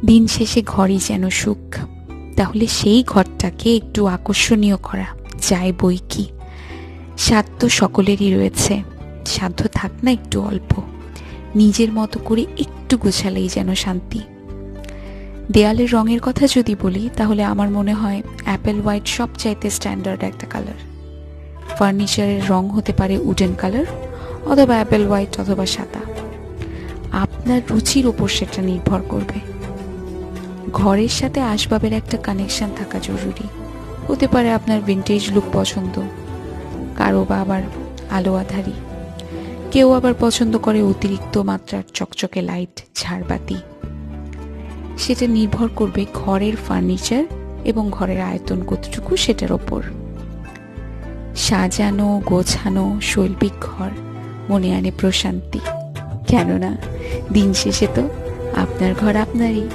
দিন শেষে ঘরই যেন সুখ। তাহলে সেই ঘরটাকে একটু আকর্ষণীয় করা যায় বই কি। স্বাদ তো সকলেরই রয়েছে, সাধ্য থাক না একটু অল্প। নিজের মতো করে একটু গোছালেই যেন শান্তি। দেয়ালের রঙের কথা যদি বলি, তাহলে আমার মনে হয় অ্যাপেল হোয়াইট সবচাইতে স্ট্যান্ডার্ড একটা কালার। ফার্নিচারের রং হতে পারে উডেন কালার, অথবা অ্যাপেল হোয়াইট, অথবা সাদা। আপনার রুচির ওপর সেটা নির্ভর করবে। ঘরের সাথে আসবাবের একটা কানেকশন থাকা জরুরি। হতে পারে আপনার ভিন্টেজ লুক পছন্দ, কারো বা আবার আলো আধারি, কেউ আবার পছন্দ করে অতিরিক্ত মাত্রার চকচকে লাইট, ঝাড়বাতি। সেটা নির্ভর করবে ঘরের ফার্নিচার এবং ঘরের আয়তন কতটুকু সেটার ওপর। সাজানো গোছানো শৈল্পিক ঘর মনে আনে প্রশান্তি। কেননা দিন শেষে তো আপনার ঘর আপনারই।